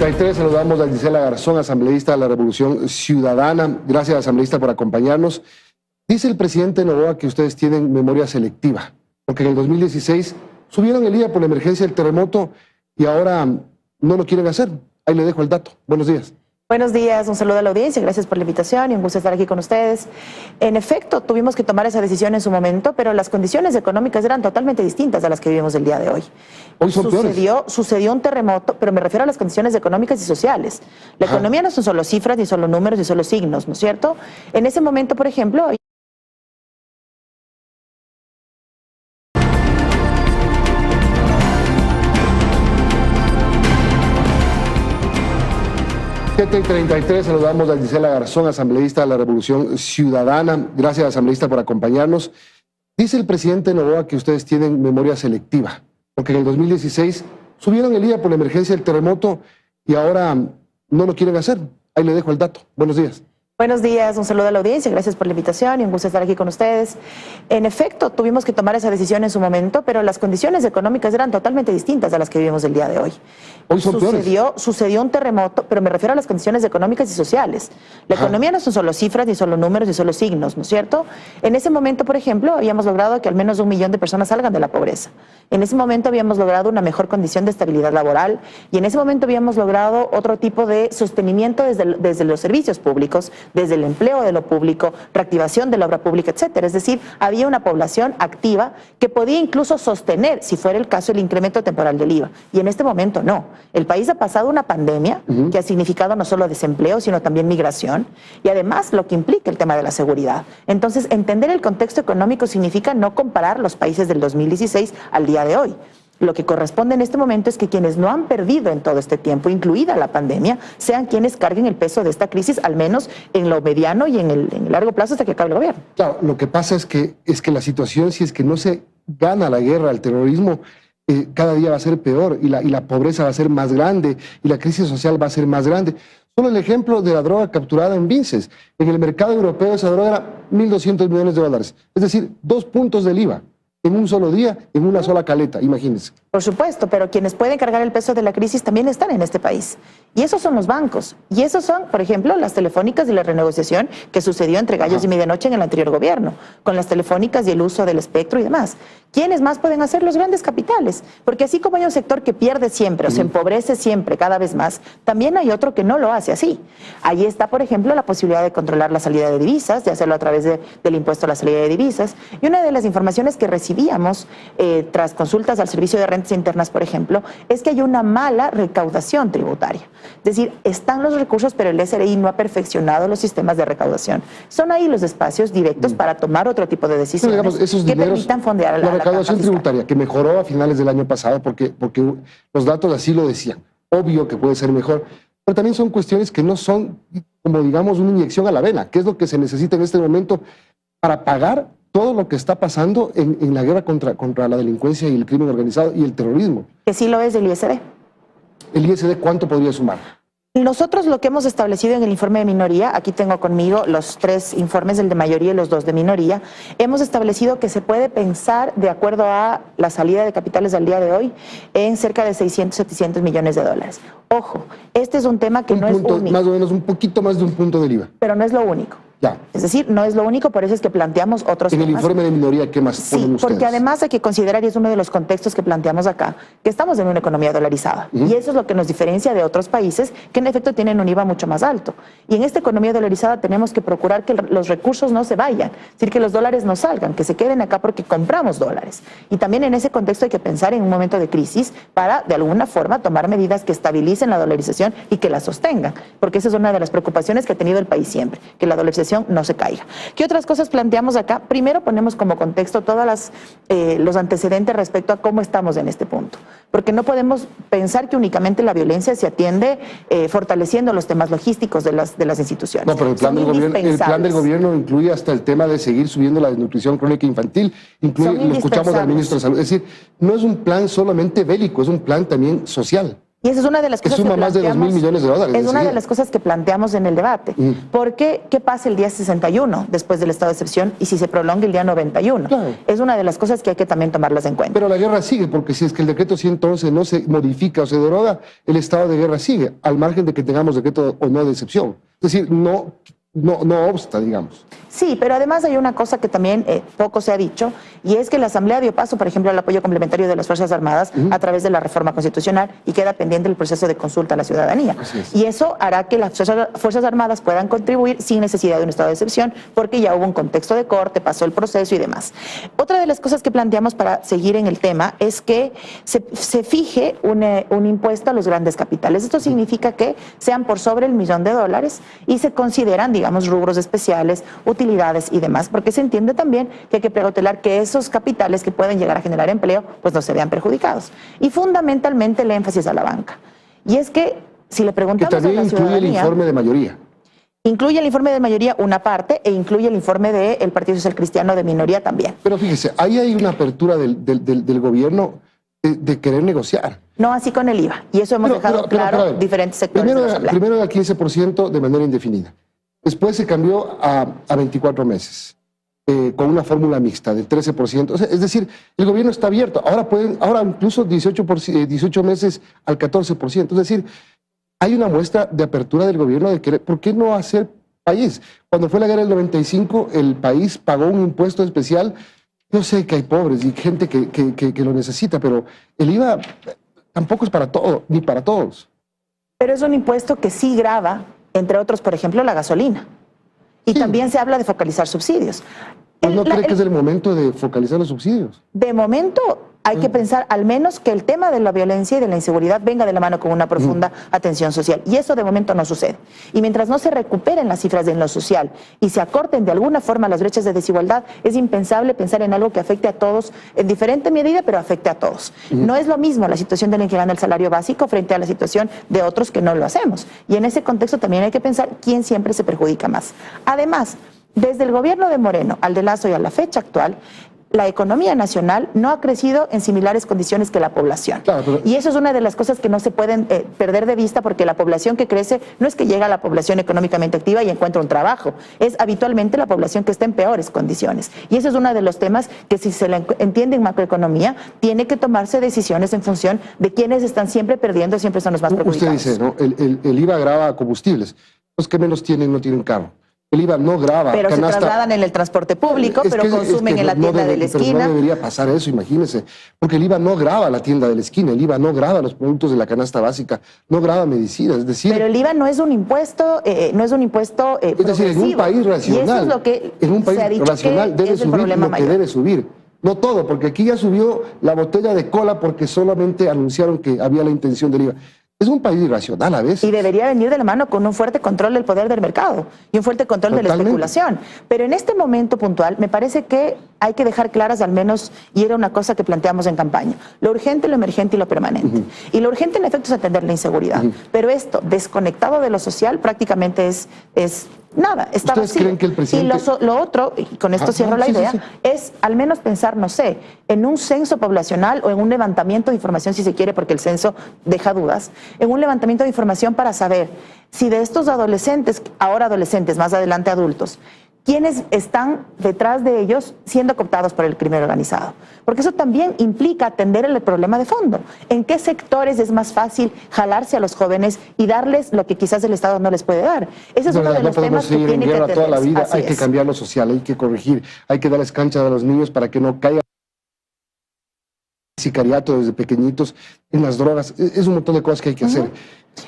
7:33, saludamos a Gisela Garzón, asambleísta de la Revolución Ciudadana. Gracias, asambleísta, por acompañarnos. Dice el presidente Noboa que ustedes tienen memoria selectiva, porque en el 2016 subieron el IVA por la emergencia del terremoto y ahora no lo quieren hacer. Ahí le dejo el dato. Buenos días. Buenos días, un saludo a la audiencia, gracias por la invitación y un gusto estar aquí con ustedes. En efecto, tuvimos que tomar esa decisión en su momento, pero las condiciones económicas eran totalmente distintas a las que vivimos el día de hoy. Hoy son Sucedió un terremoto, pero me refiero a las condiciones económicas y sociales. La economía no son solo cifras, ni solo números, ni solo signos, ¿no es cierto? En ese momento, por ejemplo... 7:33, saludamos a Gisela Garzón, asambleísta de la Revolución Ciudadana. Gracias, asambleísta, por acompañarnos. Dice el presidente Noboa que ustedes tienen memoria selectiva, porque en el 2016 subieron el IVA por la emergencia del terremoto y ahora no lo quieren hacer. Ahí le dejo el dato. Buenos días. Buenos días, un saludo a la audiencia, gracias por la invitación y un gusto estar aquí con ustedes. En efecto, tuvimos que tomar esa decisión en su momento, pero las condiciones económicas eran totalmente distintas a las que vivimos el día de hoy. Hoy son Sucedió un terremoto, pero me refiero a las condiciones económicas y sociales. La economía no son solo cifras, ni solo números, ni solo signos, ¿no es cierto? En ese momento, por ejemplo, habíamos logrado que al menos 1 millón de personas salgan de la pobreza. En ese momento habíamos logrado una mejor condición de estabilidad laboral y en ese momento habíamos logrado otro tipo de sostenimiento desde los servicios públicos, desde el empleo de lo público, reactivación de la obra pública, etcétera. Es decir, había una población activa que podía incluso sostener, si fuera el caso, el incremento temporal del IVA. Y en este momento no. El país ha pasado una pandemia que ha significado no solo desempleo, sino también migración y además lo que implica el tema de la seguridad. Entonces, entender el contexto económico significa no comparar los países del 2016 al día de hoy. Lo que corresponde en este momento es que quienes no han perdido en todo este tiempo, incluida la pandemia, sean quienes carguen el peso de esta crisis, al menos en lo mediano y en el largo plazo hasta que acabe el gobierno. Claro, lo que pasa es que la situación, si es que no se gana la guerra al terrorismo, cada día va a ser peor y la pobreza va a ser más grande y la crisis social va a ser más grande. Solo el ejemplo de la droga capturada en Vinces. En el mercado europeo esa droga era 1.200 millones de dólares. Es decir, 2 puntos del IVA. En un solo día, en una sola caleta, imagínense. Por supuesto, pero quienes pueden cargar el peso de la crisis también están en este país. Y esos son los bancos. Y esos son, por ejemplo, las telefónicas y la renegociación que sucedió entre gallos y medianoche en el anterior gobierno, con las telefónicas y el uso del espectro y demás. ¿Quiénes más pueden hacer? Los grandes capitales. Porque así como hay un sector que pierde siempre o se empobrece siempre, cada vez más, también hay otro que no lo hace así. Ahí está, por ejemplo, la posibilidad de controlar la salida de divisas, de hacerlo a través del impuesto a la salida de divisas. Y una de las informaciones que recibíamos tras consultas al Servicio de Rentas Internas, por ejemplo, es que hay una mala recaudación tributaria. Es decir, están los recursos, pero el SRI no ha perfeccionado los sistemas de recaudación. Son ahí los espacios directos para tomar otro tipo de decisiones, digamos, esos que dineros, permitan fondear a la recaudación tributaria, que mejoró a finales del año pasado, porque los datos así lo decían. Obvio que puede ser mejor, pero también son cuestiones que no son, como digamos, una inyección a la vena, que es lo que se necesita en este momento para pagar todo lo que está pasando en la guerra contra la delincuencia y el crimen organizado y el terrorismo. Que sí lo es del ISD. ¿El ISD cuánto podría sumar? Nosotros lo que hemos establecido en el informe de minoría, aquí tengo conmigo los 3 informes, el de mayoría y los 2 de minoría, hemos establecido que se puede pensar, de acuerdo a la salida de capitales al día de hoy, en cerca de 600, 700 millones de dólares. Ojo, este es un tema que no es único. Más o menos un poquito más de un punto del IVA. Pero no es lo único. Ya. Es decir, no es lo único, por eso es que planteamos otros temas. En el informe de minoría, ¿qué más ponen ustedes? Sí, porque además hay que considerar, y es uno de los contextos que planteamos acá, que estamos en una economía dolarizada. Y eso es lo que nos diferencia de otros países que en efecto tienen un IVA mucho más alto. Y en esta economía dolarizada tenemos que procurar que los recursos no se vayan, es decir, que los dólares no salgan, que se queden acá porque compramos dólares. Y también en ese contexto hay que pensar en un momento de crisis para, de alguna forma, tomar medidas que estabilicen la dolarización y que la sostengan, porque esa es una de las preocupaciones que ha tenido el país siempre, que la dolarización no se caiga. ¿Qué otras cosas planteamos acá? Primero ponemos como contexto todos los antecedentes respecto a cómo estamos en este punto, porque no podemos pensar que únicamente la violencia se atiende fortaleciendo los temas logísticos de las instituciones. No, pero el plan del gobierno incluye hasta el tema de seguir subiendo la desnutrición crónica infantil, lo escuchamos al ministro de Salud. Es decir, no es un plan solamente bélico, es un plan también social. Y esa es una de las cosas que suma más de 2.000 millones de dólares. Es una de las cosas que planteamos en el debate. Porque, ¿qué pasa el día 61 después del estado de excepción y si se prolonga el día 91? Claro. Es una de las cosas que hay que también tomarlas en cuenta. Pero la guerra sigue, porque si es que el decreto 111 no se modifica o se deroga, el estado de guerra sigue, al margen de que tengamos decreto o no de excepción. Es decir, no obsta, digamos. Sí, pero además hay una cosa que también poco se ha dicho, y es que la Asamblea dio paso, por ejemplo, al apoyo complementario de las Fuerzas Armadas a través de la reforma constitucional y queda pendiente el proceso de consulta a la ciudadanía. Y eso hará que las Fuerzas Armadas puedan contribuir sin necesidad de un estado de excepción, porque ya hubo un contexto de corte, pasó el proceso y demás. Otra de las cosas que planteamos para seguir en el tema es que se fije un impuesto a los grandes capitales. Esto significa que sean por sobre el $1.000.000 y se consideran, digamos, rubros especiales, utilidades y demás, porque se entiende también que hay que precautelar que esos capitales que pueden llegar a generar empleo, pues no se vean perjudicados. Y fundamentalmente el énfasis a la banca. Y es que si le preguntamos a la ciudadanía... Que también incluye el informe de mayoría. Incluye el informe de mayoría una parte e incluye el informe del Partido Social Cristiano de minoría también. Pero fíjese, ahí hay una apertura del gobierno de querer negociar. No así con el IVA. Y eso hemos dejado claro diferentes sectores de la Asamblea. Primero era 15% de manera indefinida. Después se cambió a 24 meses, con una fórmula mixta de 13%. O sea, es decir, el gobierno está abierto. Ahora incluso 18 meses al 14%. Es decir, hay una muestra de apertura del gobierno de querer. ¿Por qué no hacer país? Cuando fue la guerra del 95, el país pagó un impuesto especial. Yo sé que hay pobres y gente que lo necesita, pero el IVA tampoco es para todo, ni para todos. Pero es un impuesto que sí grava, entre otros, por ejemplo, la gasolina. Y también se habla de focalizar subsidios. ¿No cree que es el momento de focalizar los subsidios? De momento hay que pensar al menos que el tema de la violencia y de la inseguridad venga de la mano con una profunda atención social. Y eso de momento no sucede. Y mientras no se recuperen las cifras de lo social y se acorten de alguna forma las brechas de desigualdad, es impensable pensar en algo que afecte a todos en diferente medida, pero afecte a todos. No es lo mismo la situación de alguien que gana el salario básico frente a la situación de otros que no lo hacemos. Y en ese contexto también hay que pensar quién siempre se perjudica más. Además, desde el gobierno de Moreno al de Lasso y a la fecha actual, la economía nacional no ha crecido en similares condiciones que la población. Claro, y eso es una de las cosas que no se pueden perder de vista, porque la población que crece no es que llega a la población económicamente activa y encuentra un trabajo, es habitualmente la población que está en peores condiciones. Y eso es uno de los temas que, si se le entiende en macroeconomía, tiene que tomarse decisiones en función de quienes están siempre perdiendo, siempre son los más perjudicados. Usted dice, ¿no? El IVA grava combustibles. Los que menos tienen no tienen carro. El IVA no grava pero canasta. Se trasladan en el transporte público, pero consumen en la tienda de la esquina. Pero no debería pasar eso, imagínese. Porque el IVA no grava la tienda de la esquina, el IVA no grava los productos de la canasta básica, no grava medicinas, es decir... Pero el IVA no es un impuesto, es decir, en un país racional, y eso es lo que en un país se ha dicho racional debe subir lo que debe subir. No todo, porque aquí ya subió la botella de cola porque solamente anunciaron que había la intención del IVA. Es un país irracional a veces. Y debería venir de la mano con un fuerte control del poder del mercado y un fuerte control de la especulación. Pero en este momento puntual me parece que hay que dejar claras al menos, y era una cosa que planteamos en campaña, lo urgente, lo emergente y lo permanente. Y lo urgente en efecto es atender la inseguridad. Pero esto, desconectado de lo social, prácticamente es nada, está vacío. ¿Creen que el presidente... Y lo otro, y con esto cierro la idea, es al menos pensar, no sé, en un censo poblacional o en un levantamiento de información, si se quiere, porque el censo deja dudas, en un levantamiento de información para saber si de estos adolescentes, ahora adolescentes, más adelante adultos, quiénes están detrás de ellos siendo cooptados por el crimen organizado. Porque eso también implica atender el problema de fondo. ¿En qué sectores es más fácil jalarse a los jóvenes y darles lo que quizás el Estado no les puede dar? Ese es uno de los temas que tiene que toda la vida. Hay que cambiar lo social, hay que corregir, hay que darles cancha a los niños para que no caigan sicariato desde pequeñitos en las drogas. Es un montón de cosas que hay que hacer.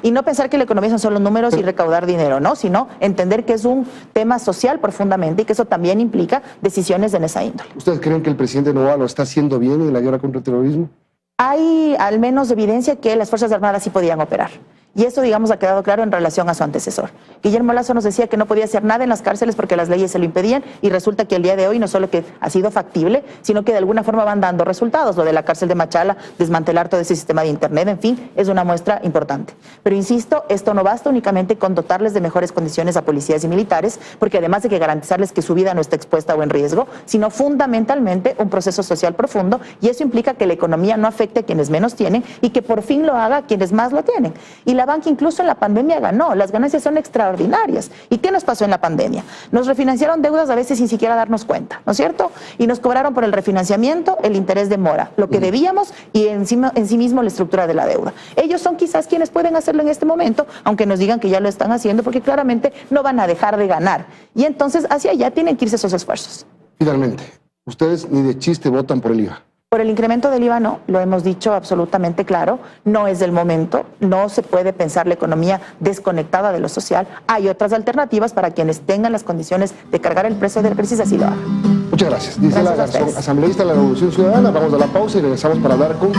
Y no pensar que la economía son solo números y recaudar dinero, ¿no? Sino entender que es un tema social profundamente y que eso también implica decisiones en esa índole. ¿Ustedes creen que el presidente Noboa lo está haciendo bien en la guerra contra el terrorismo? Hay al menos evidencia que las Fuerzas Armadas sí podían operar. Y eso, digamos, ha quedado claro en relación a su antecesor. Guillermo Lasso nos decía que no podía hacer nada en las cárceles porque las leyes se lo impedían, y resulta que el día de hoy no solo que ha sido factible, sino que de alguna forma van dando resultados. Lo de la cárcel de Machala, desmantelar todo ese sistema de internet, en fin, es una muestra importante. Pero insisto, esto no basta únicamente con dotarles de mejores condiciones a policías y militares, porque además de que garantizarles que su vida no está expuesta o en riesgo, sino fundamentalmente un proceso social profundo, y eso implica que la economía no afecte a quienes menos tienen y que por fin lo haga a quienes más lo tienen. Y la banca incluso en la pandemia ganó, las ganancias son extraordinarias. ¿Y qué nos pasó en la pandemia? Nos refinanciaron deudas a veces sin siquiera darnos cuenta, ¿no es cierto? Y nos cobraron por el refinanciamiento el interés de mora, lo que debíamos, y en sí mismo la estructura de la deuda. Ellos son quizás quienes pueden hacerlo en este momento, aunque nos digan que ya lo están haciendo, porque claramente no van a dejar de ganar. Y entonces hacia allá tienen que irse esos esfuerzos. Finalmente, ustedes ni de chiste votan por el IVA. Por el incremento del IVA no, lo hemos dicho absolutamente claro, no es el momento, no se puede pensar la economía desconectada de lo social. Hay otras alternativas para quienes tengan las condiciones de cargar el precio de la crisis, así lo hagan. Muchas gracias. Dice Gracias la asambleísta de la Revolución Ciudadana. Vamos a la pausa y regresamos para hablar con